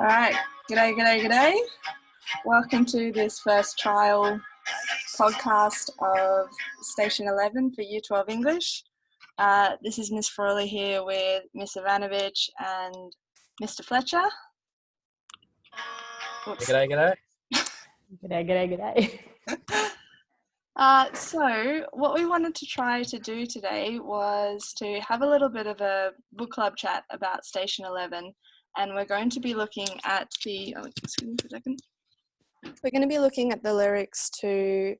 All right, g'day. Welcome to this first trial podcast of Station 11 for Year 12 English. This is Miss Frawley here with Miss Ivanovic and Mr. Fletcher. Oops. G'day. G'day. So what we wanted to try to do today was to have a little bit of a book club chat about Station 11, and we're going to be looking at We're going to be looking at the lyrics to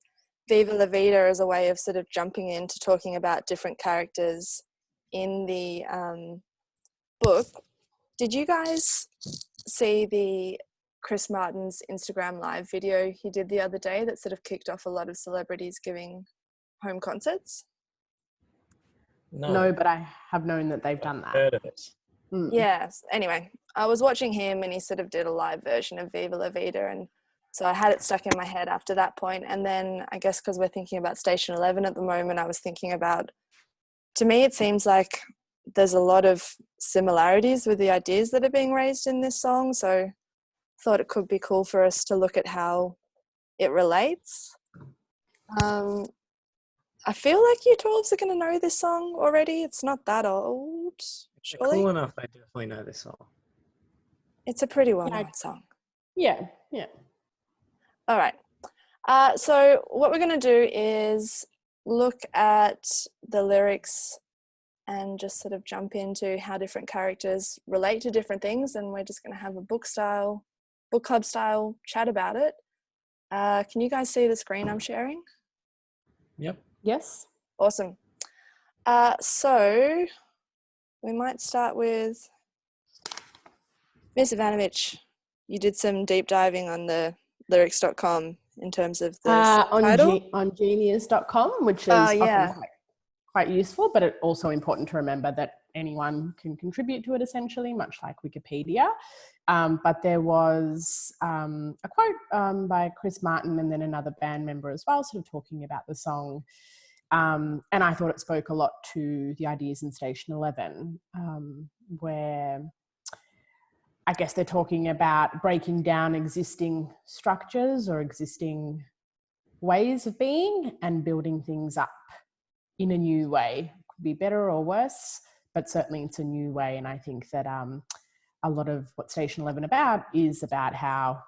Viva La Vida as a way of sort of jumping into talking about different characters in the book. Did you guys see the Chris Martin's Instagram live video he did the other day that sort of kicked off a lot of celebrities giving home concerts? No, but I have known that they've done that. Heard of it. Yes. Anyway, I was watching him and he sort of did a live version of Viva La Vida, and so I had it stuck in my head after that point. And then I guess because we're thinking about Station 11 at the moment, I was thinking about, to me it seems like there's a lot of similarities with the ideas that are being raised in this song, so thought it could be cool for us to look at how it relates. I feel like Year 12s are going to know this song already. It's not that old, surely. Cool enough, they definitely know this song. It's a pretty well-known song. Yeah. All right. So what we're going to do is look at the lyrics and just sort of jump into how different characters relate to different things, and we're just going to have a book club style chat about it. Can you guys see the screen I'm sharing? Yep. Yes. Awesome. So we might start with Miss Ivanovic. You did some deep diving on the lyrics.com in terms of the title. On genius.com, which is often quite useful, but it's also important to remember that anyone can contribute to it essentially, much like Wikipedia. But there was a quote by Chris Martin and then another band member as well, sort of talking about the song. And I thought it spoke a lot to the ideas in Station 11, where I guess they're talking about breaking down existing structures or existing ways of being and building things up in a new way. It could be better or worse, but certainly it's a new way. And I think that a lot of what Station 11 is about how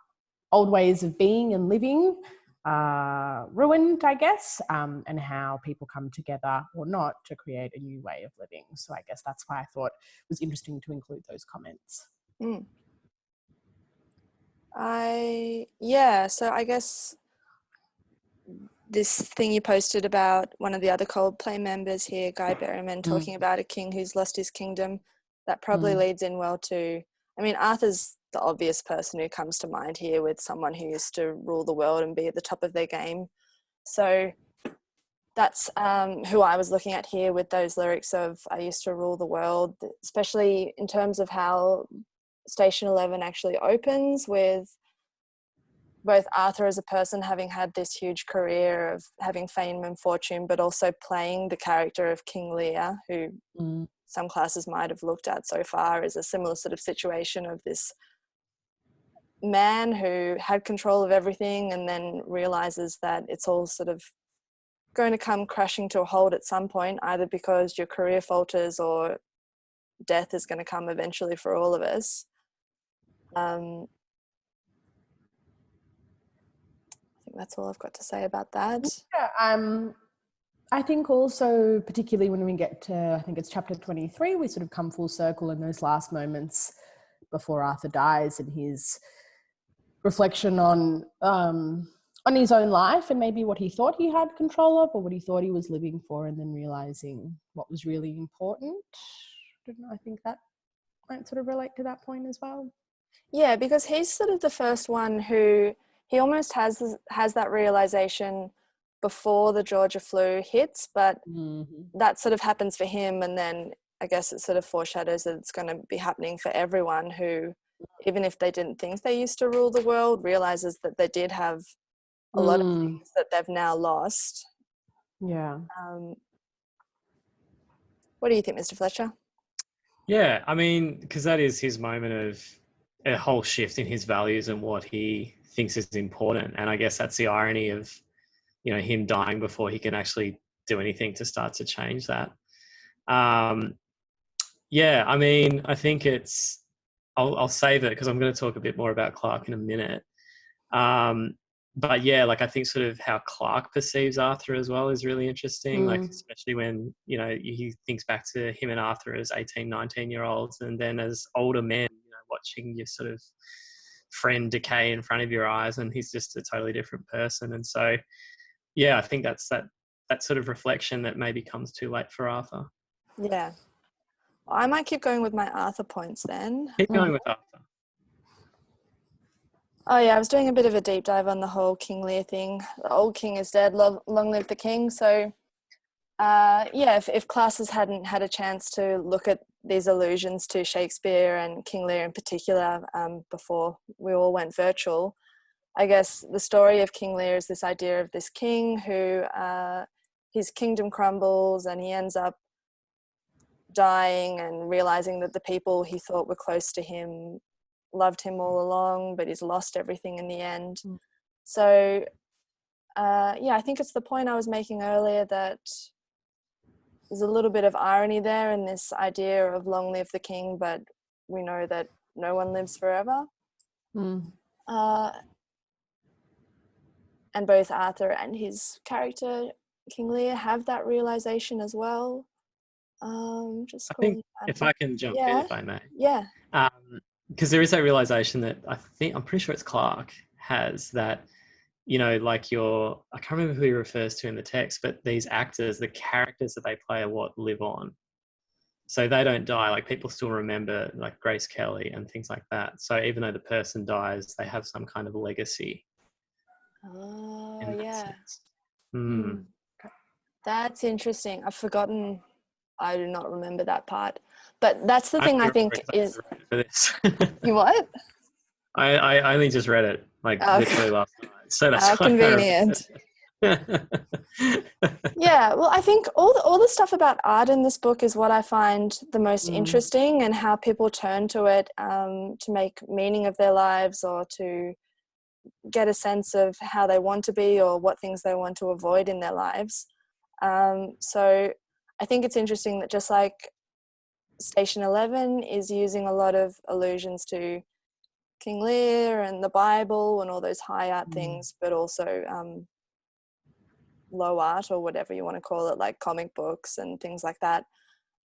old ways of being and living are ruined, I guess, and how people come together or not to create a new way of living. So I guess that's why I thought it was interesting to include those comments. So I guess this thing you posted about one of the other Coldplay members here, Guy Berryman, talking about a king who's lost his kingdom, that probably leads in well to, I mean, Arthur's the obvious person who comes to mind here, with someone who used to rule the world and be at the top of their game. So that's who I was looking at here with those lyrics of I used to rule the world, especially in terms of how Station 11 actually opens with both Arthur as a person having had this huge career of having fame and fortune, but also playing the character of King Lear, who some classes might have looked at so far as a similar sort of situation of this man who had control of everything and then realizes that it's all sort of going to come crashing to a halt at some point, either because your career falters or death is going to come eventually for all of us. I think that's all I've got to say about that. Yeah, I think also, particularly when we get to, I think it's chapter 23, we sort of come full circle in those last moments before Arthur dies and his reflection on his own life and maybe what he thought he had control of or what he thought he was living for, and then realising what was really important. I think that might sort of relate to that point as well. Yeah, because he's sort of the first one who, he almost has that realisation before the Georgia flu hits, but that sort of happens for him, and then I guess it sort of foreshadows that it's going to be happening for everyone who, even if they didn't think they used to rule the world, realises that they did have a lot of things that they've now lost. Yeah. What do you think, Mr. Fletcher? Yeah, I mean, because that is his moment of a whole shift in his values and what he thinks is important. And I guess that's the irony of, you know, him dying before he can actually do anything to start to change that. Yeah, I mean, I think it's, I'll save it because I'm going to talk a bit more about Clark in a minute. But yeah, like I think sort of how Clark perceives Arthur as well is really interesting. Like, especially when, you know, he thinks back to him and Arthur as 18, 19-year-olds, and then as older men, you know, watching your sort of friend decay in front of your eyes, and he's just a totally different person. And so, yeah, I think that's that sort of reflection that maybe comes too late for Arthur. Yeah. I might keep going with my Arthur points then. Keep going with Arthur. Oh yeah, I was doing a bit of a deep dive on the whole King Lear thing. The old king is dead, long live the king. So yeah, if classes hadn't had a chance to look at these allusions to Shakespeare and King Lear in particular before we all went virtual, I guess the story of King Lear is this idea of this king who his kingdom crumbles and he ends up dying and realizing that the people he thought were close to him loved him all along, but he's lost everything in the end. So yeah, I think it's the point I was making earlier that there's a little bit of irony there in this idea of long live the king, but we know that no one lives forever. And both Arthur and his character King Lear have that realization as well. Just I think if I can jump in, if I may. Yeah. Because there is that realization that I'm pretty sure it's Clark has, that, you know, like I can't remember who he refers to in the text, but these actors, the characters that they play are what live on. So they don't die. Like, people still remember, like, Grace Kelly and things like that. So even though the person dies, they have some kind of legacy. Oh, yeah. That's interesting. I've forgotten. I do not remember that part. But that's the thing I think is... For this. You what? I only just read it, like, literally last night. So that's how convenient. Yeah, well, I think all the stuff about art in this book is what I find the most interesting, and how people turn to it to make meaning of their lives, or to get a sense of how they want to be or what things they want to avoid in their lives. So I think it's interesting that just like Station 11 is using a lot of allusions to King Lear and the Bible and all those high art things, but also low art, or whatever you want to call it, like comic books and things like that.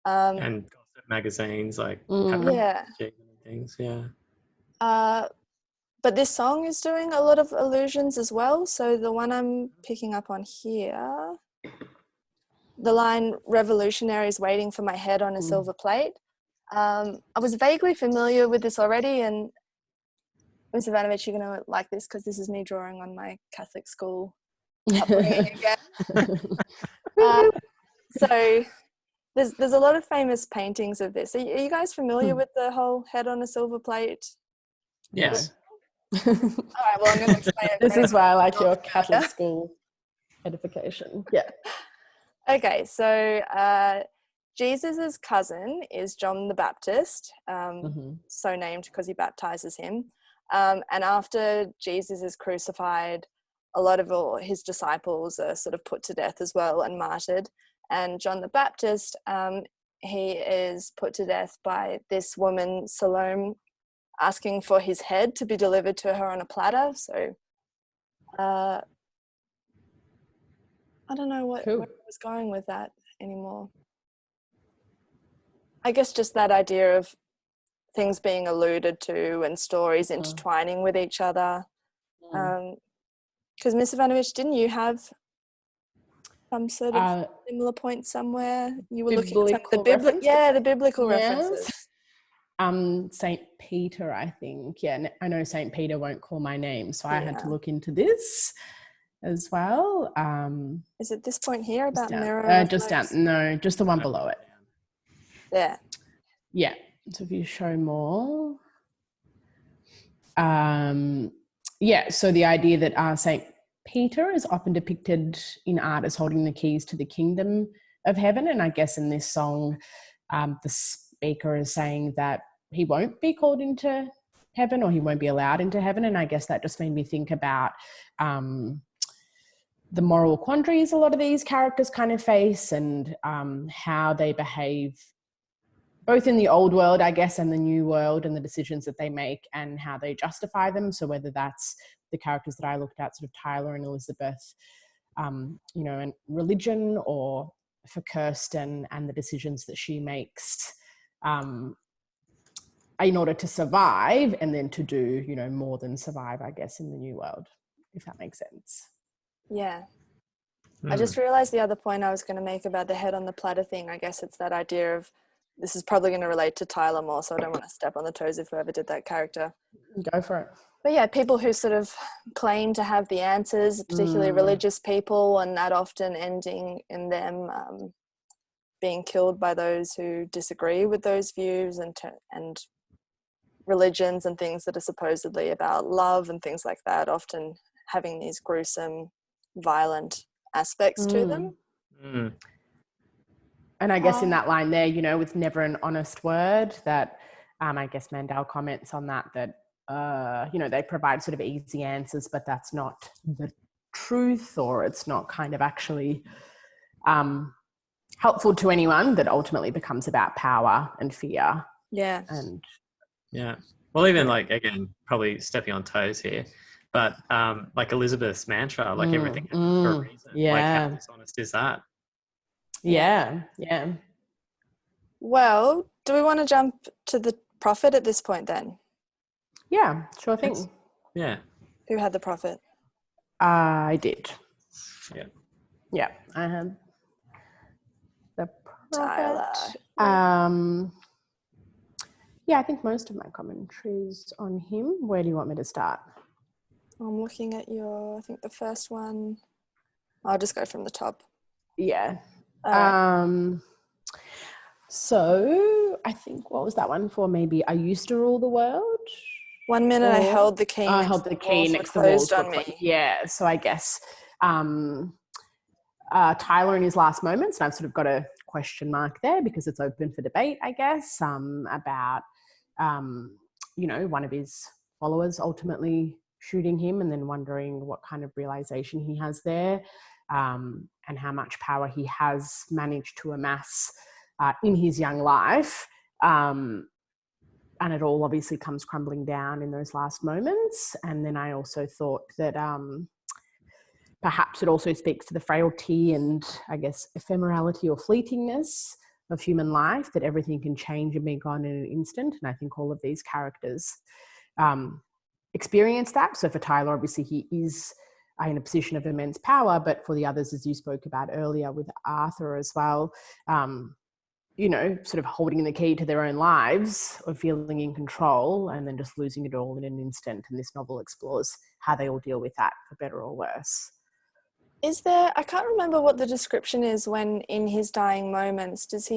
And gossip magazines, like things, but this song is doing a lot of allusions as well. So the one I'm picking up on here, the line "revolutionaries waiting for my head on a silver plate." I was vaguely familiar with this already, and Ms. Ivanovic, you're going to like this because this is me drawing on my Catholic school upbringing again. So there's a lot of famous paintings of this. Are you guys familiar with the whole head on a silver plate? Yes. All right, well, I'm going to explain it. This is why I like your Catholic school edification. Yeah. Okay, so Jesus's cousin is John the Baptist, so named because he baptizes him. And after Jesus is crucified, a lot of his disciples are sort of put to death as well and martyred. And John the Baptist, he is put to death by this woman, Salome, asking for his head to be delivered to her on a platter. So I don't know where I was going with that anymore. I guess just that idea of things being alluded to and stories intertwining with each other. Because Ms. Ivanovic, didn't you have some sort of similar point somewhere? You were looking at the biblical references. Saint Peter, I think. Yeah, I know Saint Peter won't call my name, so I had to look into this as well. Is it this point here about mirror? Just down. No, just the one below it. There. Yeah. So if you show more. So the idea that Saint Peter is often depicted in art as holding the keys to the kingdom of heaven, and I guess in this song, the speaker is saying that he won't be called into heaven, or he won't be allowed into heaven. And I guess that just made me think about the moral quandaries a lot of these characters kind of face, and how they behave both in the old world, I guess, and the new world, and the decisions that they make and how they justify them. So whether that's the characters that I looked at, sort of Tyler and Elizabeth, you know, and religion, or for Kirsten and the decisions that she makes in order to survive, and then to do, you know, more than survive, I guess, in the new world, if that makes sense. Yeah. I just realized the other point I was going to make about the head on the platter thing. I guess it's that idea of, this is probably going to relate to Tyler more, so I don't want to step on the toes of whoever did that character. Go for it. But yeah, people who sort of claim to have the answers, particularly religious people, and that often ending in them being killed by those who disagree with those views, and religions and things that are supposedly about love and things like that, often having these gruesome, violent aspects to them. And I guess in that line there, you know, with never an honest word, that I guess Mandel comments on that, you know, they provide sort of easy answers, but that's not the truth, or it's not kind of actually helpful to anyone, that ultimately becomes about power and fear. Yeah. And yeah. Well, even like, again, probably stepping on toes here, but like Elizabeth's mantra, like everything happens for a reason. Yeah. Like, how dishonest is that? Yeah. Well, do we want to jump to the prophet at this point then? Yeah, sure thing. Yeah. Who had the prophet? I did. Yeah. Yeah, I had the Tyler. prophet. Yeah, I think most of my commentaries on him. Where do you want me to start? I'm looking at I think the first one. I'll just go from the top. Yeah. Right. So I think, what was that one for? Maybe I used to rule the world. 1 minute I held the key. I held the key next to the walls on me. Yeah. So I guess Tyler in his last moments, and I've sort of got a question mark there because it's open for debate, I guess, about you know, one of his followers ultimately shooting him, and then wondering what kind of realization he has there, and how much power he has managed to amass in his young life. And it all obviously comes crumbling down in those last moments. And then I also thought that perhaps it also speaks to the frailty and, I guess, ephemerality or fleetingness of human life, that everything can change and be gone in an instant. And I think all of these characters experience that. So for Tyler, obviously he is in a position of immense power, but for the others, as you spoke about earlier with Arthur as well, you know, sort of holding the key to their own lives, or feeling in control, and then just losing it all in an instant. And this novel explores how they all deal with that, for better or worse. Is there, I can't remember what the description is when in his dying moments, there's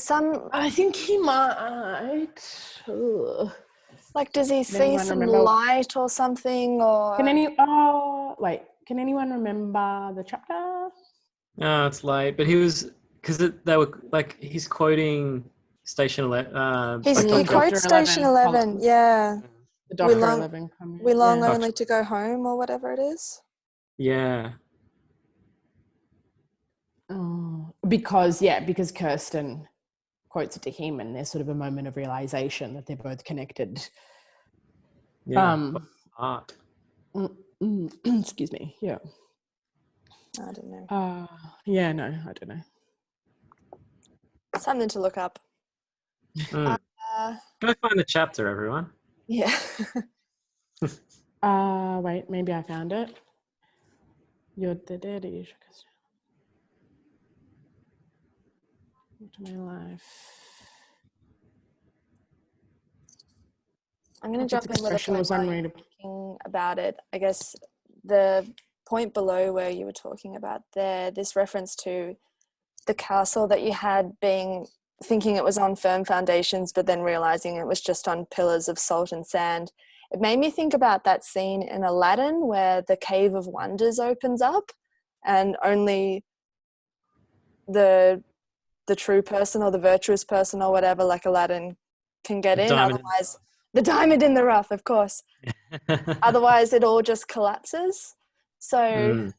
some... I think he might... Like, does he see some light or something? Or can anyone remember the chapter? No, it's late, but he was, because they were like, he's quoting Station 11. He quotes Station 11, yeah. The Dr. 11 comment. We long only to go home, or whatever it is. Yeah. Oh, because Kirsten quotes it to him, and there's sort of a moment of realization that they're both connected. Yeah. Art. Excuse me. Yeah. I don't know. Yeah, no, I don't know. Something to look up. Go find the chapter, everyone. Yeah. Wait, maybe I found it. You're the daddy. To my life. I'm going to jump in with a point while you're talking about it. I guess the point below where you were talking about this reference to the castle that you had thinking it was on firm foundations, but then realizing it was just on pillars of salt and sand. It made me think about that scene in Aladdin where the Cave of Wonders opens up, and only the true person or the virtuous person or whatever, like Aladdin, can get in. The diamond in the rough, of course. Otherwise, it all just collapses. So,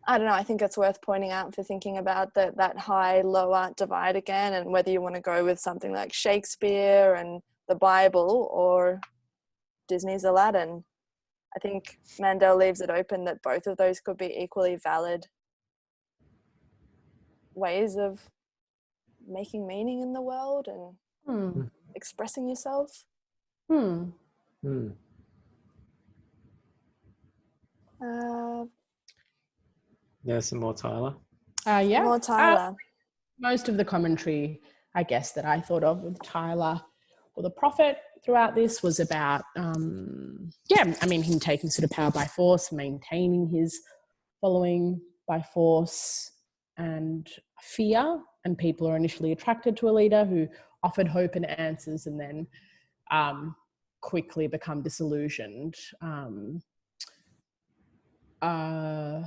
I don't know. I think it's worth pointing out for thinking about that high-low art divide again, and whether you want to go with something like Shakespeare and the Bible or Disney's Aladdin. I think Mandel leaves it open that both of those could be equally valid ways of making meaning in the world and expressing yourself. There's some more, Tyler. Yeah. More Tyler. Most of the commentary, I guess, that I thought of with Tyler or the prophet throughout this was about, him taking sort of power by force, maintaining his following by force and fear. And people are initially attracted to a leader who offered hope and answers and then quickly become disillusioned. And I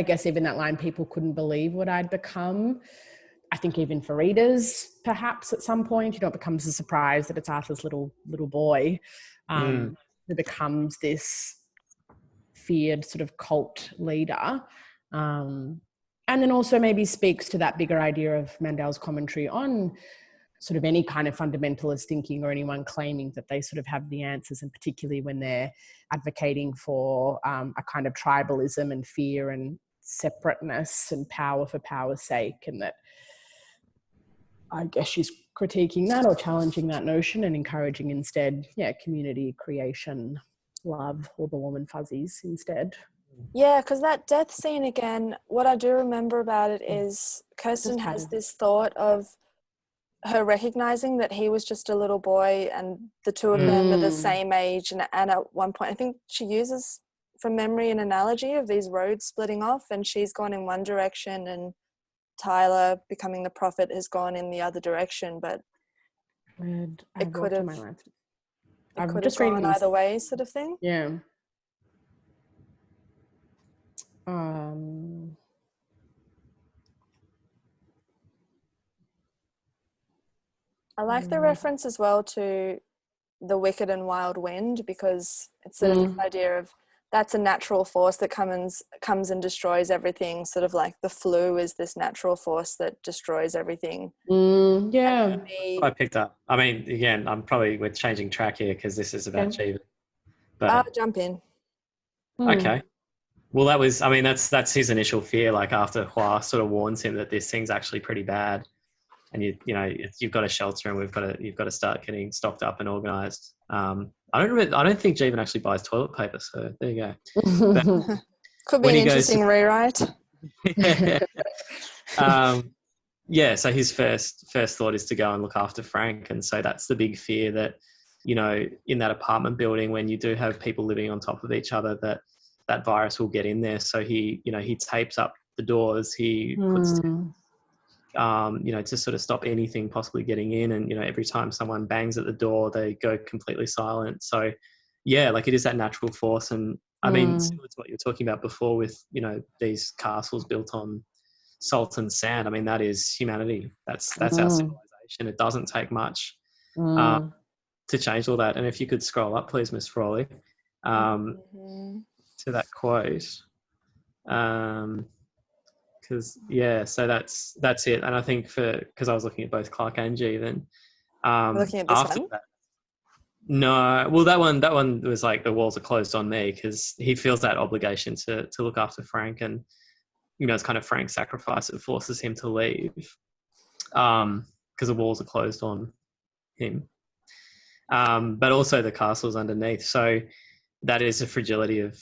guess even that line, people couldn't believe what I'd become. I think even for readers, perhaps at some point, it becomes a surprise that it's Arthur's little boy who becomes this feared sort of cult leader. And then also maybe speaks to that bigger idea of Mandel's commentary on sort of any kind of fundamentalist thinking or anyone claiming that they sort of have the answers, and particularly when they're advocating for a kind of tribalism and fear and separateness and power for power's sake. And that I guess she's critiquing that or challenging that notion and encouraging instead, community, creation, love, all the warm and fuzzies instead. Yeah, because that death scene again, what I do remember about it is Kirsten has this thought of her recognizing that he was just a little boy and the two of them are the same age. And at one point, I think she uses from memory an analogy of these roads splitting off, and she's gone in one direction and Tyler, becoming the prophet, has gone in the other direction. But it could have gone either way, sort of thing. Yeah. I like the reference as well to the wicked and wild wind, because it's sort of this idea of that's a natural force that comes and destroys everything, sort of like the flu is this natural force that destroys everything. Yeah. I picked up. I mean, again, we're changing track here because this is about Jeevan. But I'll jump in. Okay. Well, that's his initial fear. Like after Hua sort of warns him that this thing's actually pretty bad, and you've got to shelter, and you've got to start getting stocked up and organised. I don't think Jeevan actually buys toilet paper, so there you go. But could be an interesting rewrite. So his first thought is to go and look after Frank, and so that's the big fear that in that apartment building, when you do have people living on top of each other, that virus will get in there. So he tapes up the doors. He puts to sort of stop anything possibly getting in. And, every time someone bangs at the door, they go completely silent. So it is that natural force. And I mean, similar to what you were talking about before with, these castles built on salt and sand. I mean, that is humanity. That's our civilization. It doesn't take much to change all that. And if you could scroll up, please, Miss Frawley, to that quote. Because so that's it. And I think because I was looking at both Clark and Jeevan. Looking at this one? No, well, that one was like the walls are closed on me, because he feels that obligation to look after Frank, and it's kind of Frank's sacrifice that forces him to leave, because the walls are closed on him. But also the castle's underneath. So that is the fragility of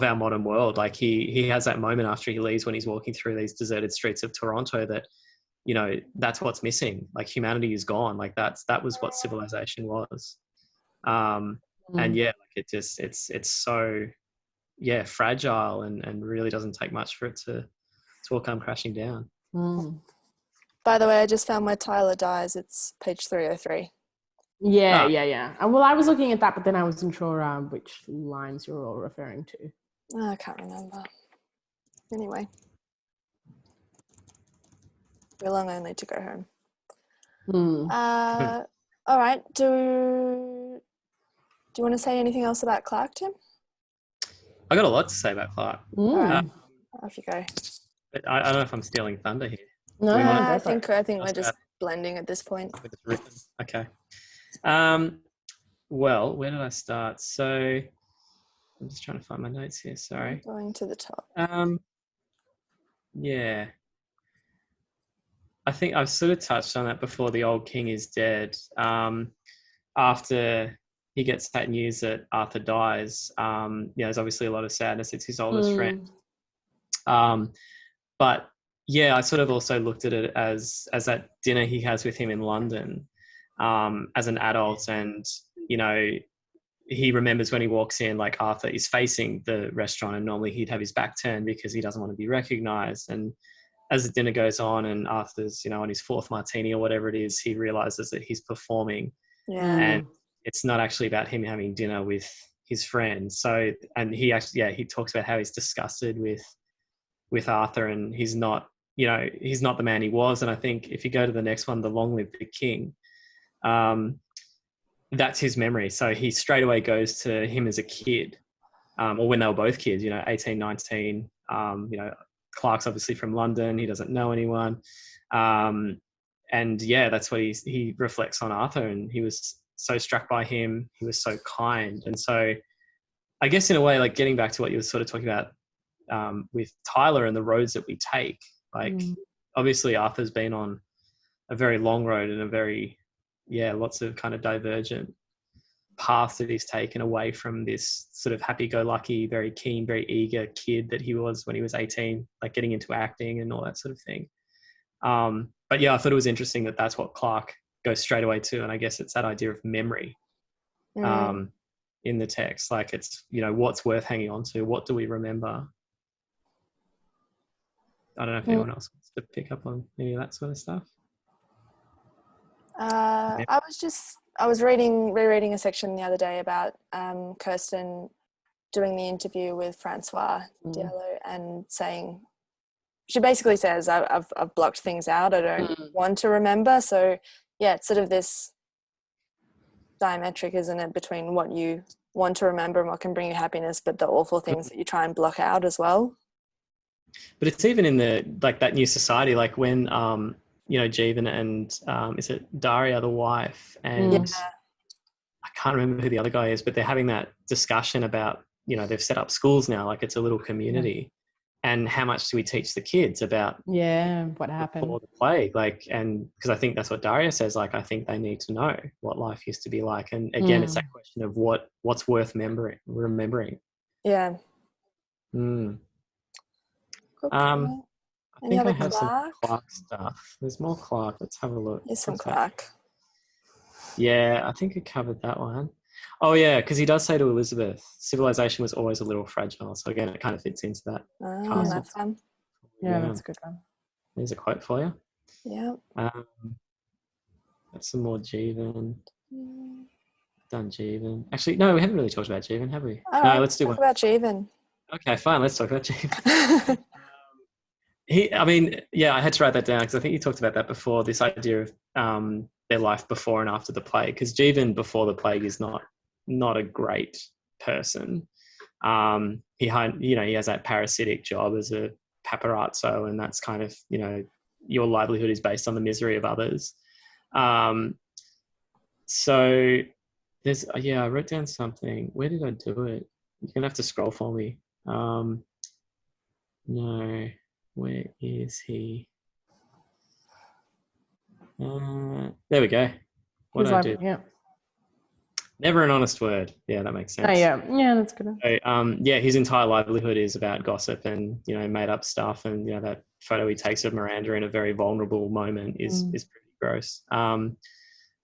our modern world. Like he has that moment after he leaves when he's walking through these deserted streets of Toronto that, that's what's missing. Like humanity is gone. Like that was what civilization was. And it's so fragile and really doesn't take much for it to all come crashing down. By the way, I just found where Tyler dies. It's page 303. Yeah. Well, I was looking at that, but then I wasn't sure which lines you're all referring to. I can't remember. Anyway, we're long only to go home. All right. Do you want to say anything else about Clark, Tim? I got a lot to say about Clark. All right. Off you go. But I don't know if I'm stealing thunder here. No, I think we're just blending at this point. Okay. Well, where did I start? So I'm just trying to find my notes here. Sorry. Going to the top. Yeah. I think I've sort of touched on that before. The old king is dead. After he gets that news that Arthur dies, there's obviously a lot of sadness. It's his oldest friend. But yeah, I sort of also looked at it as that dinner he has with him in London as an adult, and he remembers when he walks in, like Arthur is facing the restaurant, and normally he'd have his back turned because he doesn't want to be recognized. And as the dinner goes on and Arthur's, on his fourth martini or whatever it is, he realizes that he's performing. Yeah. And it's not actually about him having dinner with his friends. So, and he actually, he talks about how he's disgusted with Arthur, and he's not the man he was. And I think if you go to the next one, The Long Live the King, that's his memory. So he straight away goes to him as a kid, or when they were both kids, 18, 19, Clark's obviously from London. He doesn't know anyone. And yeah, that's what he reflects on Arthur, and he was so struck by him. He was so kind. And so I guess in a way, like getting back to what you were sort of talking about with Tyler and the roads that we take, like obviously Arthur's been on a very long road and a very, lots of kind of divergent paths that he's taken away from this sort of happy-go-lucky, very keen, very eager kid that he was when he was 18, like getting into acting and all that sort of thing. But yeah, I thought it was interesting that that's what Clark goes straight away to. And I guess it's that idea of memory in the text. Like it's, what's worth hanging on to? What do we remember? I don't know if anyone else wants to pick up on any of that sort of stuff. I was rereading a section the other day about Kirsten doing the interview with Francois Diallo and saying, she basically says, I've blocked things out. I don't want to remember. So yeah, it's sort of this diametric, isn't it, between what you want to remember and what can bring you happiness, but the awful things that you try and block out as well. But it's even in that new society, like when Jeevan and is it Daria, the wife, and I can't remember who the other guy is, but they're having that discussion about, they've set up schools now, like it's a little community. And how much do we teach the kids about what happened before the plague? Like, and because I think that's what Daria says, like, I think they need to know what life used to be like. And again, it's that question of what's worth remembering. Yeah. I think I have some Clark stuff. There's more Clark. Let's have a look. Here's some Clark. Yeah, I think I covered that one. Oh, yeah, because he does say to Elizabeth, civilization was always a little fragile. So, again, it kind of fits into that. Oh, that's fun. Yeah, that's a good one. There's a quote for you. Yeah. That's some more Jeevan. Done Jeevan. Actually, no, we haven't really talked about Jeevan, have we? No, let's do one. Talk about Jeevan. Okay, fine. Let's talk about Jeevan. I had to write that down because I think you talked about that before, this idea of their life before and after the plague. Because Jeevan before the plague is not a great person. He has that parasitic job as a paparazzo, and that's kind of, your livelihood is based on the misery of others. So there's, I wrote down something. Where did I do it? You're going to have to scroll for me. No, where is he? There we go. What did I do? Yeah. Never an honest word. Yeah, that makes sense. Oh, yeah, that's good. So, his entire livelihood is about gossip and, made up stuff. And, that photo he takes of Miranda in a very vulnerable moment is pretty gross.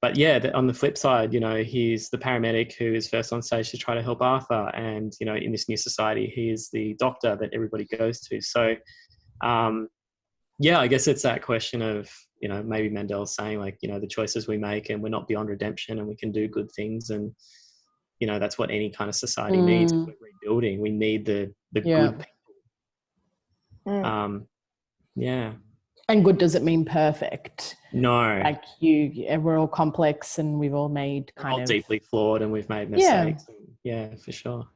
But yeah, on the flip side, he's the paramedic who is first on stage to try to help Arthur. And, in this new society, he is the doctor that everybody goes to. So, I guess it's that question of, maybe Mandel's saying like, the choices we make and we're not beyond redemption and we can do good things. And, that's what any kind of society needs. We're rebuilding. We need the good people. And good doesn't mean perfect. No. Like we're all complex and we've all made we're all deeply flawed and we've made mistakes. Yeah, for sure.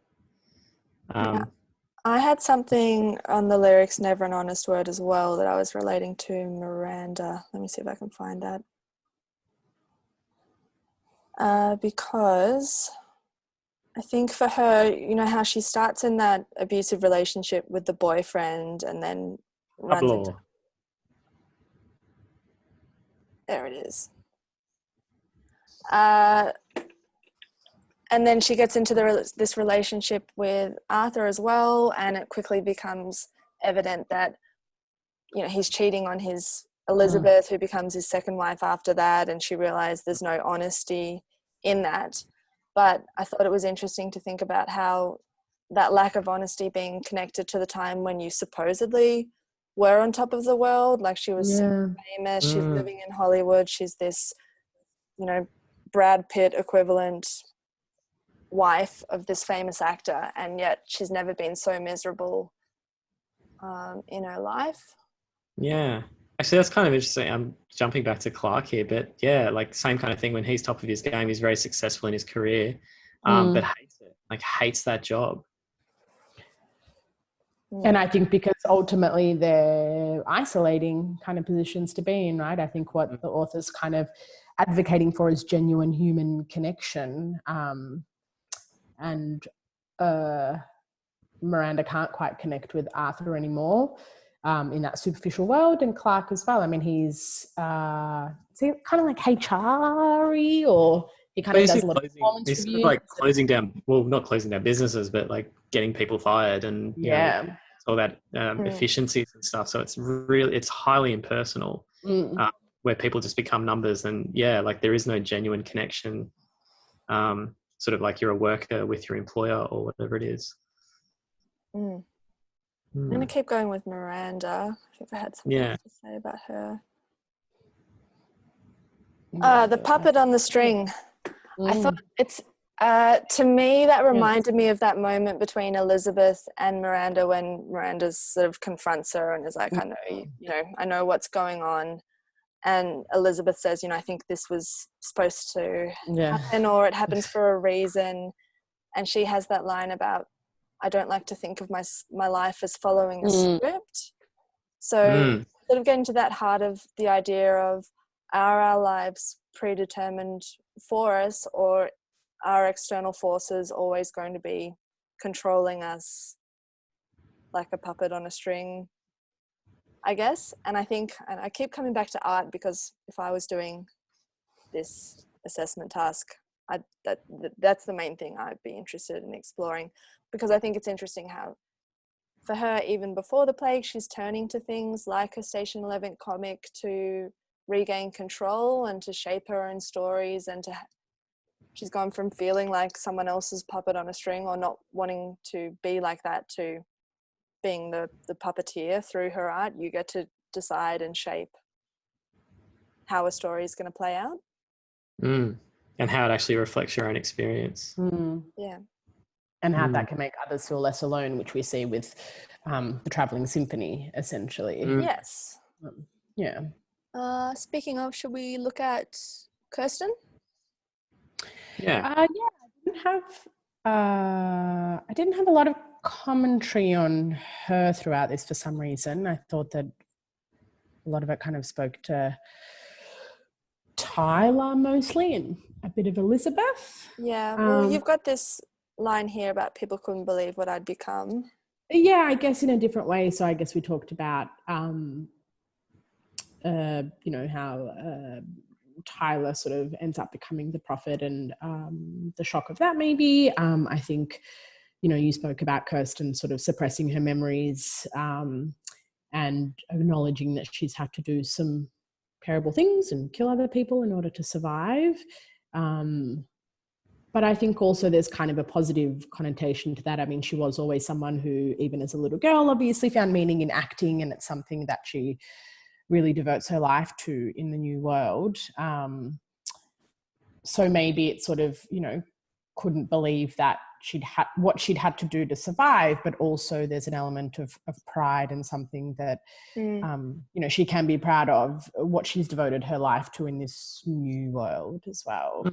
I had something on the lyrics, never an honest word, as well, that I was relating to Miranda. Let me see if I can find that. Because I think for her, you know how she starts in that abusive relationship with the boyfriend and then runs into... There it is. And then she gets into this relationship with Arthur as well, and it quickly becomes evident that, you know, he's cheating on his Elizabeth, who becomes his second wife after that, and she realized there's no honesty in that. But I thought it was interesting to think about how that lack of honesty being connected to the time when you supposedly were on top of the world, like she was famous, she's living in Hollywood, she's this, you know, Brad Pitt equivalent wife of this famous actor, and yet she's never been so miserable in her life. Yeah, actually that's kind of interesting. I'm jumping back to Clark here, but yeah, like same kind of thing. When he's top of his game, he's very successful in his career, but hates it, like hates that job. And I think because ultimately they're isolating kind of positions to be in, right? I think what the author's kind of advocating for is genuine human connection. And Miranda can't quite connect with Arthur anymore in that superficial world, and Clark as well. I mean, he's kind of like HR-y, or he kind of does a lot of performance reviews. Sort of like closing down, well, not closing down businesses, but like getting people fired and you know, all that efficiencies and stuff. So it's highly impersonal, where people just become numbers, and like there is no genuine connection. Sort of like you're a worker with your employer or whatever it is. I'm going to keep going with Miranda. I think I had something else to say about her. The puppet on the string. I thought it's, to me, that reminded me of that moment between Elizabeth and Miranda when Miranda sort of confronts her and is like, I know, I know what's going on. And Elizabeth says, I think this was supposed to happen, or it happens for a reason. And she has that line about, I don't like to think of my life as following a script. So sort of getting to that heart of the idea of, are our lives predetermined for us, or are external forces always going to be controlling us like a puppet on a string, I guess? And I think, and I keep coming back to art, because if I was doing this assessment task, that's the main thing I'd be interested in exploring, because I think it's interesting how for her, even before the plague, she's turning to things like a Station 11 comic to regain control and to shape her own stories, and she's gone from feeling like someone else's puppet on a string, or not wanting to be like that, to being the puppeteer through her art. You get to decide and shape how a story is going to play out. And how it actually reflects your own experience. Yeah. And how that can make others feel less alone, which we see with the Travelling Symphony, essentially. Yes. Speaking of, should we look at Kirsten? I didn't have a lot of commentary on her throughout this for some reason. I thought that a lot of it kind of spoke to Tyler mostly, and a bit of Elizabeth. Yeah, well, you've got this line here about people couldn't believe what I'd become. Yeah, I guess in a different way. So I guess we talked about, how Tyler sort of ends up becoming the prophet, and the shock of that maybe. I think, you spoke about Kirsten sort of suppressing her memories and acknowledging that she's had to do some terrible things and kill other people in order to survive. But I think also there's kind of a positive connotation to that. I mean, she was always someone who, even as a little girl, obviously found meaning in acting, and it's something that she really devotes her life to in the new world. So maybe it sort of, couldn't believe that what she'd had to do to survive, but also there's an element of pride and something that she can be proud of what she's devoted her life to in this new world as well.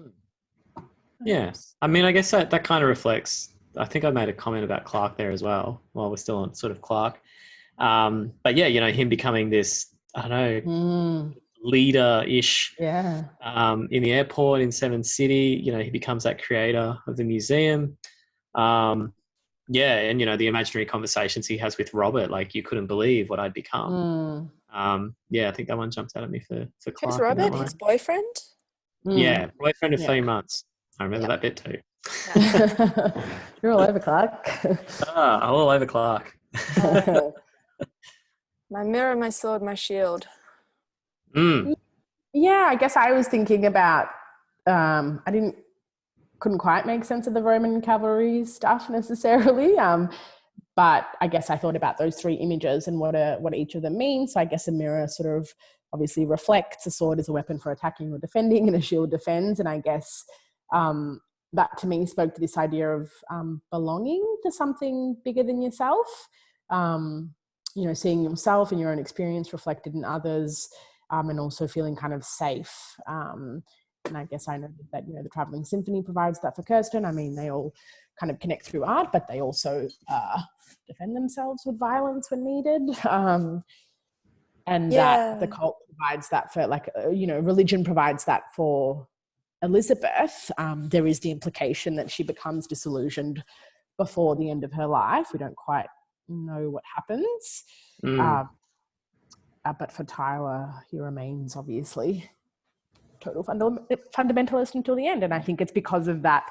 Yeah, I mean, I guess that kind of reflects. I think I made a comment about Clark there as well, while we're still on sort of Clark. But yeah, him becoming this, I don't know, leader-ish in the airport in Seven City. He becomes that creator of the museum. And the imaginary conversations he has with Robert, like, you couldn't believe what I'd become. I think that one jumped out at me for Clark. Who's Robert? His boyfriend? Yeah, boyfriend of 3 months. I remember that bit too. You're all over Clark. All over Clark. My mirror, my sword, my shield. Yeah, I guess I was thinking about, couldn't quite make sense of the Roman cavalry stuff necessarily, but I guess I thought about those 3 images and what each of them means. So I guess a mirror sort of obviously reflects, a sword is a weapon for attacking or defending, and a shield defends. And I guess that to me spoke to this idea of belonging to something bigger than yourself, seeing yourself and your own experience reflected in others, and also feeling kind of safe. And I guess I know that, the Traveling Symphony provides that for Kirsten. I mean, they all kind of connect through art, but they also defend themselves with violence when needed. That the cult provides that for, religion provides that for Elizabeth. There is the implication that she becomes disillusioned before the end of her life. We don't quite know what happens. But for Tyler, he remains obviously total fundamentalist until the end. And I think it's because of that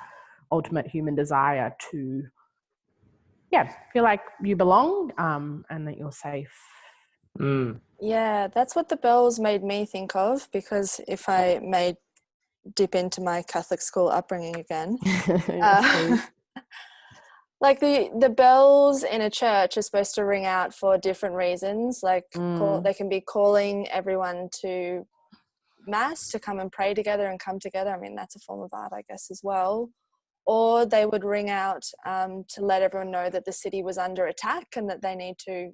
ultimate human desire to, feel like you belong and that you're safe. Yeah, that's what the bells made me think of, because if I may dip into my Catholic school upbringing again, like the bells in a church are supposed to ring out for different reasons. Like they can be calling everyone to mass, to come and pray together and come together. I mean, that's a form of art, I guess, as well. Or they would ring out to let everyone know that the city was under attack and that they need to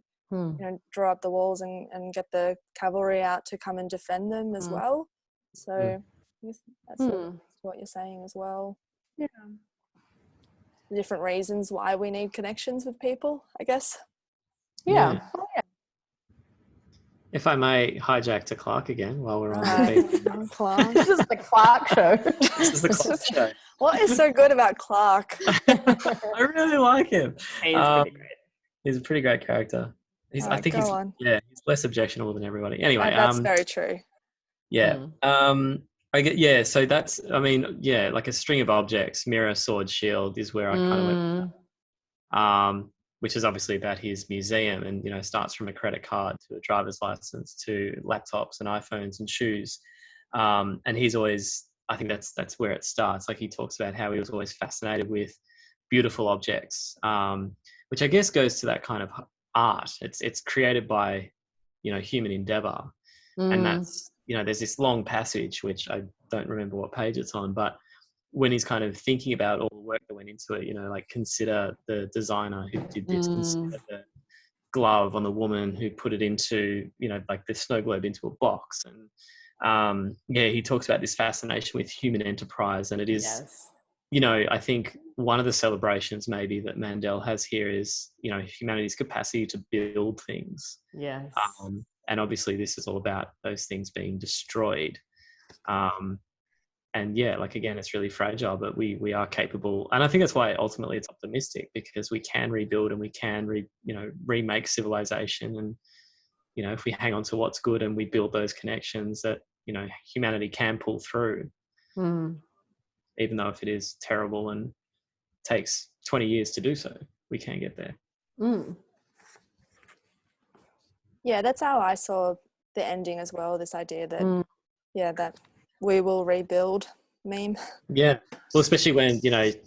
draw up the walls and get the cavalry out to come and defend them as well. So that's what you're saying as well. Yeah. Different reasons why we need connections with people, I guess. Yeah. If I may hijack to Clark again while we're on the Clark. This is the Clark show. This is the Clark show. What is so good about Clark? I really like him. He's pretty great. He's a pretty great character. He's less objectionable than everybody. Anyway, that's very true. Yeah. So that's, like a string of objects, mirror, sword, shield is where I kind of went. Which is obviously about his museum, and starts from a credit card to a driver's license to laptops and iPhones and shoes. And he's always, I think that's where it starts. Like, he talks about how he was always fascinated with beautiful objects, which I guess goes to that kind of art. It's created by, human endeavor. And that's, there's this long passage, which I don't remember what page it's on, but when he's kind of thinking about all the work that went into it, like, consider the designer who did this, consider the glove on the woman who put it into, like the snow globe into a box. And he talks about this fascination with human enterprise. And it is, I think one of the celebrations maybe that Mandel has here is, humanity's capacity to build things. Yes. And obviously this is all about those things being destroyed. And again, it's really fragile, but we are capable. And I think that's why ultimately it's optimistic, because we can rebuild and we can remake civilization. And, if we hang on to what's good and we build those connections, that, humanity can pull through, even though if it is terrible and takes 20 years to do so, we can get there. Yeah, that's how I saw the ending as well. This idea that, that we will rebuild meme. Yeah. Well, especially when,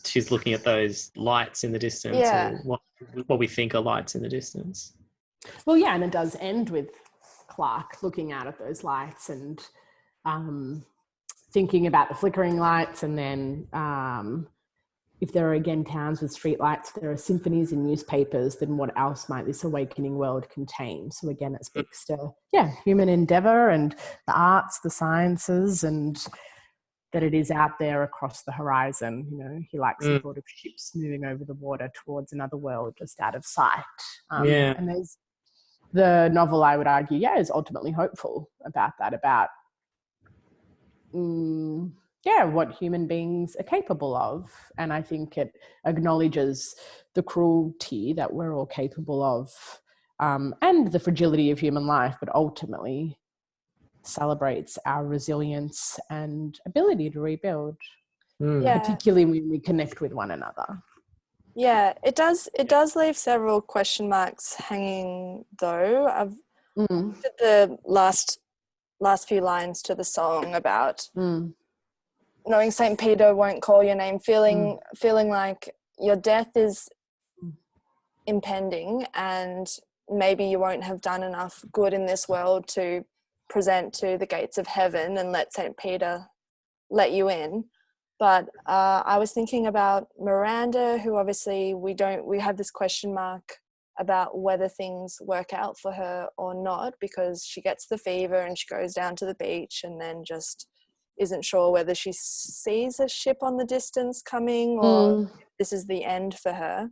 she's looking at those lights in the distance, or what we think are lights in the distance. Well, yeah, and it does end with Clark looking out at those lights and thinking about the flickering lights, and then if there are again towns with streetlights, there are symphonies in newspapers, then what else might this awakening world contain? So again, it speaks to, human endeavour and the arts, the sciences, and that it is out there across the horizon. You know, he likes the thought of ships moving over the water towards another world just out of sight. And there's the novel, I would argue, is ultimately hopeful about that, about what human beings are capable of. And I think it acknowledges the cruelty that we're all capable of, and the fragility of human life, but ultimately celebrates our resilience and ability to rebuild, particularly when we connect with one another. Yeah, it does leave several question marks hanging, though. I've looked at the last few lines to the song about knowing St. Peter won't call your name, feeling like your death is impending and maybe you won't have done enough good in this world to present to the gates of heaven and let St. Peter let you in. But I was thinking about Miranda, who obviously we have this question mark about whether things work out for her or not, because she gets the fever and she goes down to the beach and then just isn't sure whether she sees a ship on the distance coming or this is the end for her.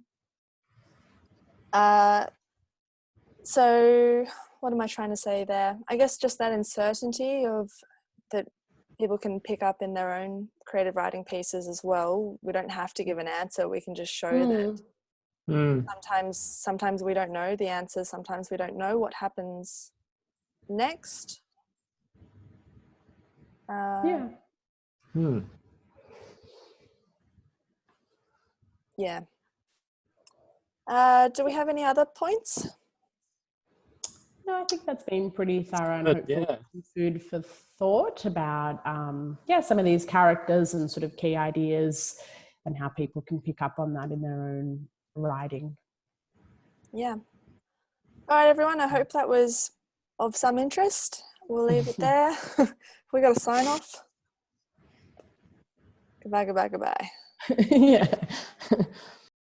So what am I trying to say there? I guess just that uncertainty of that people can pick up in their own creative writing pieces as well. We don't have to give an answer. We can just show that sometimes we don't know the answer. Sometimes we don't know what happens next. Yeah. Do we have any other points? No, I think that's been pretty thorough and hopeful food for thought about, some of these characters and sort of key ideas and how people can pick up on that in their own writing. Yeah. All right, everyone. I hope that was of some interest. We'll leave it there. We got to sign off. Goodbye. Yeah.